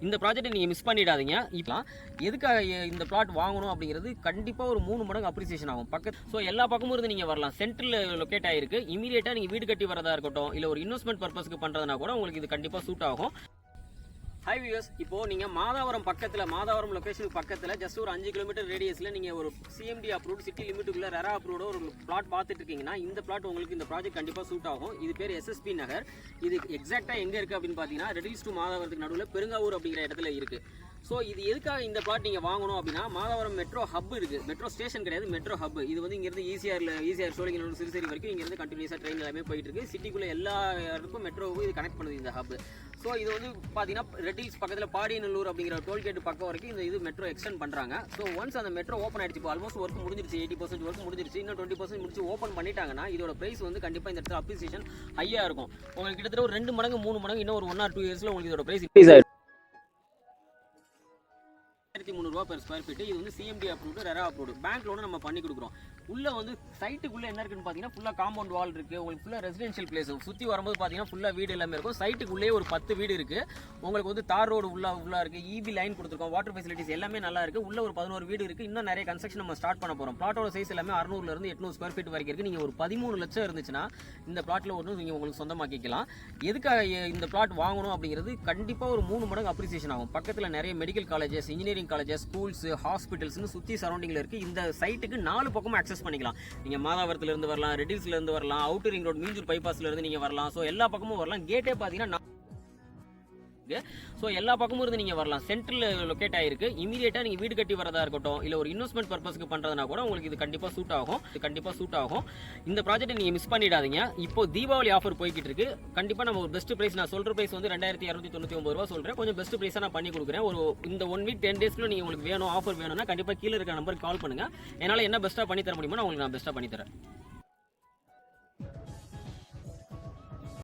இந்த ப்ராஜெக்ட்டை நீங்கள் மிஸ் பண்ணிடாதீங்க. இப்போ எதுக்காக இந்த பிளாட் வாங்கணும் அப்படிங்கிறது கண்டிப்பாக ஒரு 3 மடங்கு அப்ரிசியேஷன் ஆகும். ஸோ எல்லா பக்கமும் இருந்து நீங்கள் வரலாம். சென்ட்ரல் லொக்கேட் ஆகிருக்கு. இமீடியட்டாக நீங்கள் வீடு கட்டி வரதா இருக்கட்டும், இல்லை ஒரு இன்வெஸ்ட்மெண்ட் பர்பஸ்க்கு பண்ணுறதுனா கூட உங்களுக்கு இது கண்டிப்பாக சூட் ஆகும். ஹை வியூவர்ஸ், இப்போ நீங்கள் மாதாவரம் லொகேஷனுக்கு பக்கத்தில் ஜஸ்ட் ஒரு 5 கிலோமீட்டர் ரேடியஸில் நீங்கள் ஒரு சிஎம்டி அப்ரூவ்ட் சிட்டி லிமிட்டுக்குள்ள ரெரா அப்ரூவ்டு ஒரு பிளாட் பார்த்துட்டு இருக்கீங்கன்னா இந்த பிளாட் உங்களுக்கு இந்த ப்ராஜெக்ட் கண்டிப்பாக சூட் ஆகும். இது பேர் எஸ்எஸ்பி நகர். இது எக்ஸாக்டாக எங்கே இருக்குது அப்படின்னு பார்த்தீங்கன்னா ரெடில்ஸ் டு மாதாவரத்துக்கு நடுவில் பெருங்காவூர் அப்படிங்கிற இடத்துல இருக்குது. ஸோ இது எதுக்காக இந்த பிளாட் நீங்கள் வாங்கணும் அப்படின்னா, மாதாவரம் மெட்ரோ ஹப் இருக்குது. மெட்ரோ ஸ்டேஷன் கிடையாது, மெட்ரோ ஹப். இது வந்து இங்கேருந்து ஈஸிஆர் சோழிங்கநல்லூர் சிறுசேரி வரைக்கும் இங்கேருந்து கண்டினியூஸாக ட்ரெயின் எல்லாமே போயிட்டு இருக்கு. சிட்டிக்குள்ளே எல்லா இடத்துக்கும் மெட்ரோவுக்கும் இது கனெக்ட் பண்ணுது இந்த ஹப். ஸோ இது வந்து பார்த்தீங்கன்னா ரெட்டில்ஸ் பக்கத்தில் பாடியநல்லூர் அப்படிங்கிற டோல்கேட் பக்கம் வரைக்கும் இது மெட்ரோ எக்ஸ்டெண்ட் பண்ணுறாங்க. ஸோ ஒன்ஸ் அந்த மெட்ரோ ஓப்பன் ஆயிடுச்சு, இப்போ ஆல்மோஸ்ட் ஒர்க் முடிஞ்சிருச்சு, 80% ஒர்க் முடிஞ்சிருச்சு. இன்னும் 20% முடிச்சு ஓப்பன் பண்ணிட்டாங்கன்னா இதோட பிரைஸ் வந்து கண்டிப்பாக இந்த இடத்துல அப்ரிசியேஷன் ஹையாக இருக்கும். உங்களுக்கு கிட்டத்தட்ட ஒரு 2 மடங்கு 3 மடங்கு இன்னும் ஒரு 1 or 2 இயர்ஸில் உங்களுக்கு இதோட பிரைஸ் இன்க்ரீஸ் ஆயிடும். 1300 ரூபா பெர் ஸ்கொயர் ஃபீட். இது வந்து CMD approved, RERA approved. Bank loan நம்ம பண்ணி கொடுக்குறோம். உள்ள வந்து சைட்டுக்குள்ள என்ன இருக்குன்னு பார்த்தீங்கன்னா ஃபுல்லாக காம்பவுண்ட் வால் இருக்குது. உங்களுக்கு ஃபுல்லாக ரெசிடென்ஷியல் பிளேஸ் சுற்றி வரும்போது பார்த்தீங்கன்னா ஃபுல்லாக வீடு எல்லாமே இருக்கும். சைட்டுக்குள்ளேயே ஒரு 10 வீடு இருக்குது. உங்களுக்கு வந்து தார் ரோடு உள்ளே இருக்குது. இபி லைன் கொடுத்துருக்கோம். வாட்டர் ஃபெசிலிட்டிஸ் எல்லாமே நல்லா இருக்குது. உள்ள ஒரு 11 வீடு இருக்குது. இன்னும் நிறைய கன்ஸ்ட்ரக்ஷன் நம்ம ஸ்டார்ட் பண்ண போகிறோம். பிளாட்டோட சைஸ் எல்லாமே 600 800 ஸ்கொயர் ஃபீட் வரைக்கும் இருக்குது. நீங்கள் ஒரு 13 லட்சம் இருந்துச்சுன்னா இந்த பிளாட்டில் ஒன்று நீங்கள் உங்களுக்கு சொந்தமாக்கிக்கலாம். எதுக்காக இந்த பிளாட் வாங்கணும் அப்படிங்கிறது கண்டிப்பாக ஒரு 3 மடங்கு அப்ரிசியேஷன் ஆகும். பக்கத்தில் நிறைய medical colleges, engineering colleges, schools, ஹாஸ்பிட்டல்ஸ்னு சுற்றி சரௌண்டிங்கில் இருக்குது. இந்த சைட்டுக்கு 4 பக்கமும் ஆக்சஸ் பண்ணிக்கலாம். நீங்கள் மாதாவரத்துலேருந்து வரலாம், ரெட்டில்ஸ்லேருந்து வரலாம், அவுட்டர் ரிங் ரோட் மீஞ்சூர் பைபாஸ்லேருந்து நீங்கள் வரலாம். ஸோ எல்லா பக்கமும் வரலாம். கேட்டே பார்த்தீங்கன்னா ஸோ எல்லா பக்கமும் இருந்து நீங்கள் வரலாம். சென்ட்ரல் லொக்கேட் ஆகிருக்கு. இமீடியட்டாக நீங்கள் வீடு கட்டி வரதா இருக்கட்டும், இல்லை ஒரு இன்வெஸ்ட்மெண்ட் பர்பஸ்க்கு பண்ணுறதுனா கூட உங்களுக்கு இது கண்டிப்பாக சூட் ஆகும். இந்த ப்ராஜெக்ட்டை நீங்கள் மிஸ் பண்ணிடாதீங்க. இப்போ தீபாவளி ஆஃபர் போய்கிட்டு இருக்கு. கண்டிப்பாக நம்ம ஒரு பெஸ்ட் ப்ரைஸ், நான் சொல்கிற ப்ரைஸ் வந்து 2299 ரூபா சொல்கிறேன். கொஞ்சம் பெஸ்ட் ப்ரைஸாக நான் பண்ணி கொடுக்குறேன். இந்த 1 வீக் 10 டேஸ்க்குள்ள நீங்கள் உங்களுக்கு வேணும், ஆஃபர் வேணும்னா கண்டிப்பாக கீழே இருக்கிற நம்பருக்கு கால் பண்ணுங்கள். என்னால் என்ன பெஸ்ட்டாக பண்ணி தர முடியுமோ நான் உங்களுக்கு பெஸ்ட்டாக பண்ணி தரேன்.